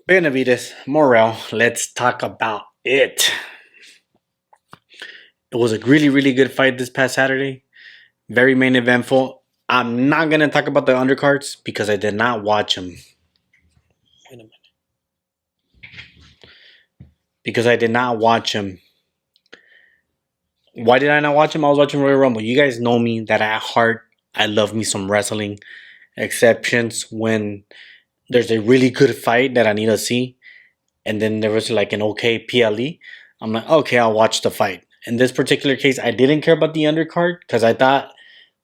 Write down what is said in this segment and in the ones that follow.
Benavidez, Morel, let's talk about it. It was a really, really good fight this past Saturday. Very main eventful. I'm not going to talk about the undercards because I did not watch them. Wait a minute. Because I did not watch them. Why did I not watch them? I was watching Royal Rumble. You guys know me that at heart, I love me some wrestling. Exceptions when there's a really good fight that I need to see. And then there was like an okay PLE. I'm like, okay, I'll watch the fight. In this particular case, I didn't care about the undercard because I thought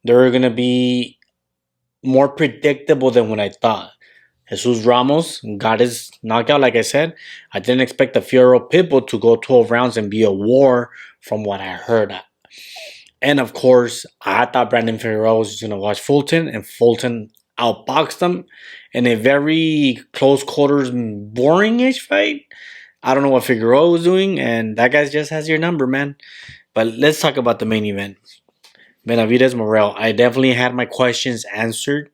they were going to be more predictable than what I thought. Jesus Ramos got his knockout, like I said. I didn't expect the Fiorello Pitbull to go 12 rounds and be a war from what I heard. And of course, I thought Brandon Fiorello was going to watch Fulton, and Fulton outboxed him in a very close quarters, boring-ish fight. I don't know what Figueroa was doing, and that guy just has your number, man. But let's talk about the main event. Benavidez Morel. I definitely had my questions answered.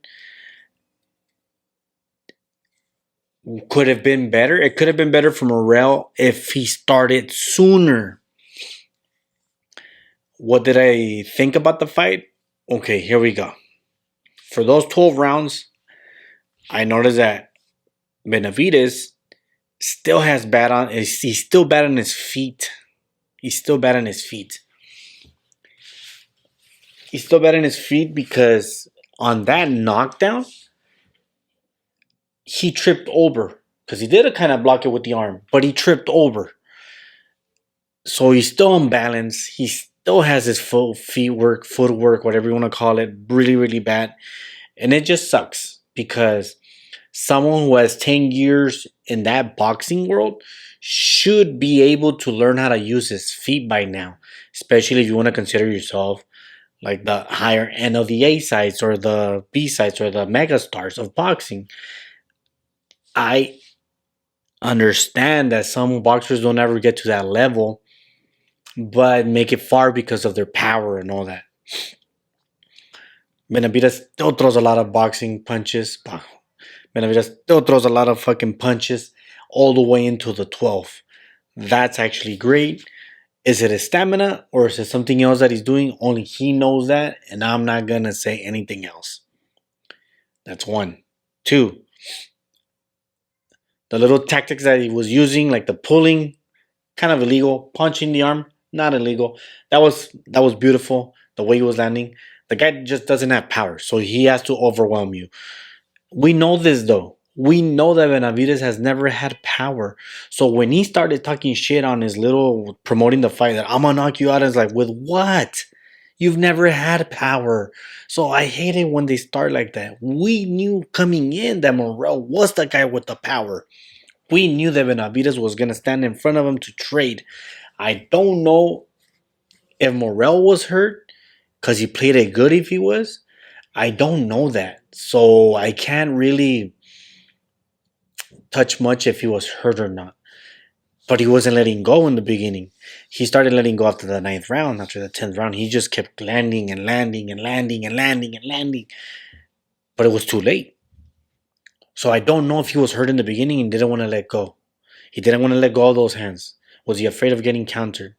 Could have been better. It could have been better for Morel if he started sooner. What did I think about the fight? Okay, here we go. For those 12 rounds, I noticed that Benavidez still has bad on. He's still bad on his feet. He's still bad on his feet. He's still bad on his feet because on that knockdown, he tripped over. Because he did kind of block it with the arm, but he tripped over. So he's still unbalanced. He still has his footwork, whatever you want to call it, really, really bad. And it just sucks because someone who has 10 years in that boxing world should be able to learn how to use his feet by now, especially if you want to consider yourself like the higher end of the A sides or the B sides or the mega stars of boxing. I understand that some boxers don't ever get to that level, but make it far because of their power and all that. Benavidez still throws a lot of boxing punches. Benavidez still throws a lot of fucking punches all the way into the 12th. That's actually great. Is it his stamina or is it something else that he's doing? Only he knows that, and I'm not going to say anything else. That's one. Two, the little tactics that he was using, like the pulling, kind of illegal. Punching the arm, not illegal. That was beautiful. The way he was landing. The guy just doesn't have power, so he has to overwhelm you. We know this though. We know that Benavidez has never had power. So when he started talking shit on his little promoting the fight that I'm gonna knock you out, it's like, with what? You've never had power. So I hate it when they start like that. We knew coming in that Morel was the guy with the power. We knew that Benavidez was gonna stand in front of him to trade. I don't know if Morel was hurt because he played it good if he was. I don't know that. So I can't really touch much if he was hurt or not. But he wasn't letting go in the beginning. He started letting go after the 9th round. After the 10th round, he just kept landing and landing and landing and landing and landing. But it was too late. So I don't know if he was hurt in the beginning and didn't want to let go. He didn't want to let go of those hands. Was he afraid of getting countered?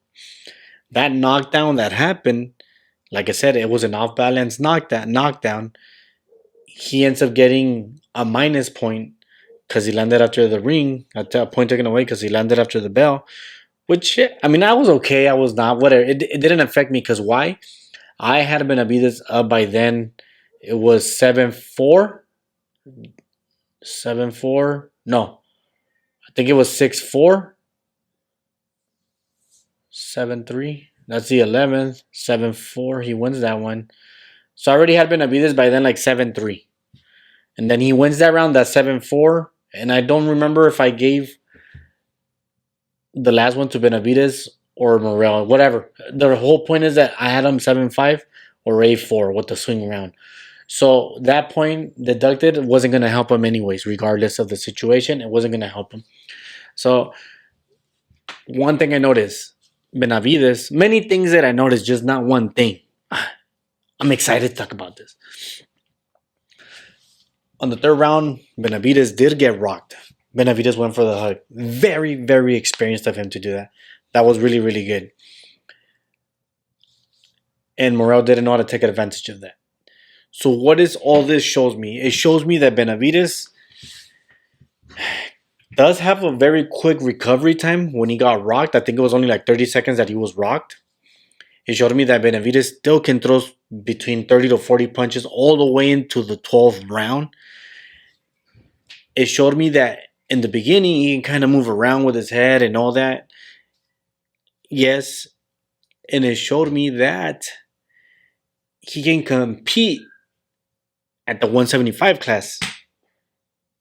That knockdown that happened, like I said, it was an off-balance knockdown. He ends up getting a minus point because he landed after the ring, at a point taken away because he landed after the bell. Which, I mean, I was okay. I was not, whatever. It didn't affect me because why? I had Benavidez up by then. It was 7-4. 7-4. No. I think it was 6-4. 7-3. That's the 11th. 7-4. He wins that one. So I already had Benavidez by then like 7-3. And then he wins that round, that 7-4. And I don't remember if I gave the last one to Benavidez or Morel, whatever. The whole point is that I had him 7-5 or 8-4 with the swing round. So that point deducted wasn't going to help him anyways, regardless of the situation. It wasn't going to help him. So one thing I noticed, Benavidez, many things that I noticed, just not one thing. I'm excited to talk about this. On the 3rd round, Benavidez did get rocked. Benavidez went for the hug. Very, very experienced of him to do that. That was really, really good. And Morel didn't know how to take advantage of that. So what is all this shows me? It shows me that Benavidez does have a very quick recovery time when he got rocked. I think it was only like 30 seconds that he was rocked. It showed me that Benavidez still can throw between 30 to 40 punches all the way into the 12th round. It showed me that in the beginning, he can kind of move around with his head and all that. Yes. And it showed me that he can compete at the 175 class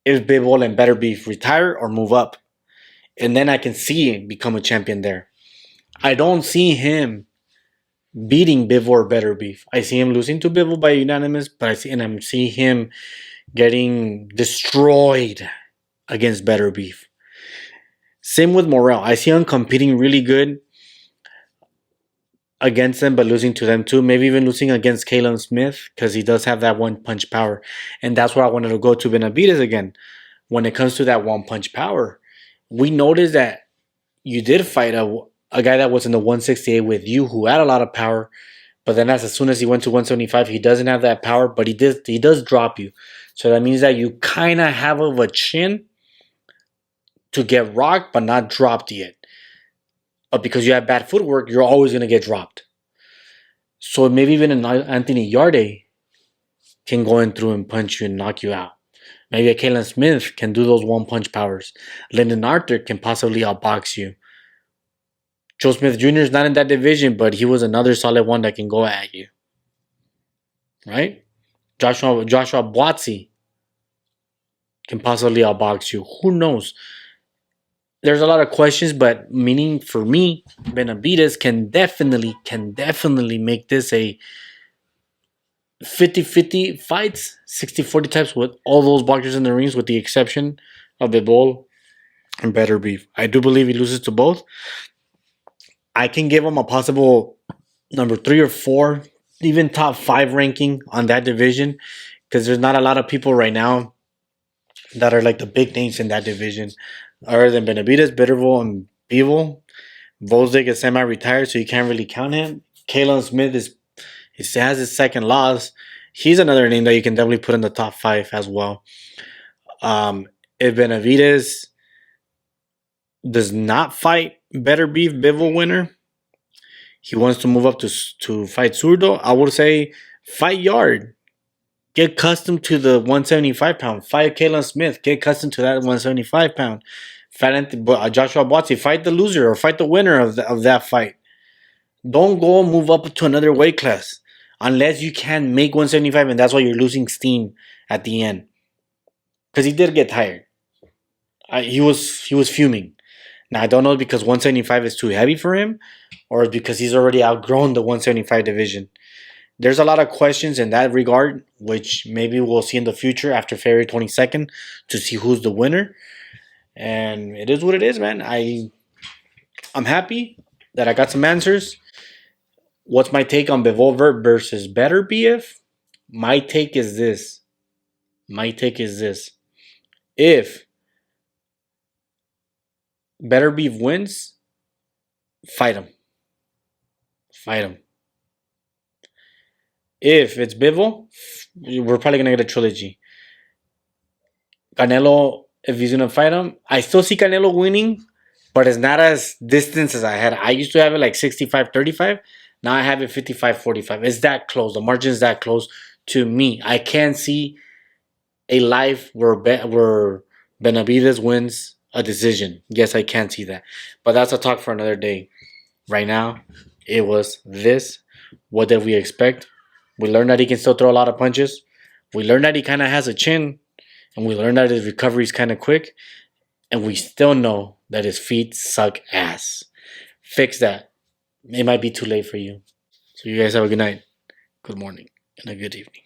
if Bivol and Better Beef retire or move up. And then I can see him become a champion there. I don't see him beating Bivol or Better Beef. I see him losing to Bivol by unanimous, but I'm seeing him getting destroyed against Better Beef. Same with Morel. I see him competing really good against them, but losing to them too. Maybe even losing against Kalen Smith because he does have that one punch power. And that's where I wanted to go to Benavidez again. When it comes to that one punch power, we noticed that you did fight a guy that was in the 168 with you who had a lot of power. But then as soon as he went to 175, he doesn't have that power, but he does drop you. So that means that you kind of have of a chin to get rocked, but not dropped yet. But because you have bad footwork, you're always going to get dropped. So maybe even an Anthony Yarde can go in through and punch you and knock you out. Maybe a Kalen Smith can do those one-punch powers. Lyndon Arthur can possibly outbox you. Joe Smith Jr. is not in that division, but he was another solid one that can go at you. Right? Joshua Boatsy can possibly outbox you. Who knows? There's a lot of questions, but meaning for me, Benavidez can definitely make this a 50-50 fights, 60-40 types with all those boxers in the rings, with the exception of Bivol and Better Beef. I do believe he loses to both. I can give him a possible number 3 or 4, even top 5 ranking on that division, because there's not a lot of people right now that are like the big names in that division. Other than Benavidez, Bitterville, and Bivol. Vosdick is semi-retired, so you can't really count him. Kalen Smith has his second loss. He's another name that you can definitely put in the top 5 as well. If Benavidez does not fight Better Beef Bivol winner, he wants to move up to fight Zurdo, I would say fight Yard. Get accustomed to the 175 pound. Fight Kalen Smith. Get accustomed to that 175 pound. Fight Joshua Boatsy. Fight the loser or fight the winner of that fight. Don't go move up to another weight class unless you can make 175, and that's why you're losing steam at the end. Because he did get tired. He was fuming. Now I don't know if because 175 is too heavy for him, or because he's already outgrown the 175 division. There's a lot of questions in that regard, which maybe we'll see in the future after February 22nd to see who's the winner. And it is what it is, man. I'm happy that I got some answers. What's my take on Bivol versus Better Beef? My take is this. If Better Beef wins, fight him. If it's Bivol, we're probably going to get a trilogy. Canelo, if he's going to fight him, I still see Canelo winning, but it's not as distant as I had. I used to have it like 65-35. Now I have it 55-45. It's that close. The margin is that close to me. I can't see a life where Benavidez wins a decision. Yes, I can see that. But that's a talk for another day. Right now, it was this. What did we expect? We learned that he can still throw a lot of punches. We learned that he kind of has a chin. And we learned that his recovery is kind of quick. And we still know that his feet suck ass. Fix that. It might be too late for you. So you guys have a good night, good morning, and a good evening.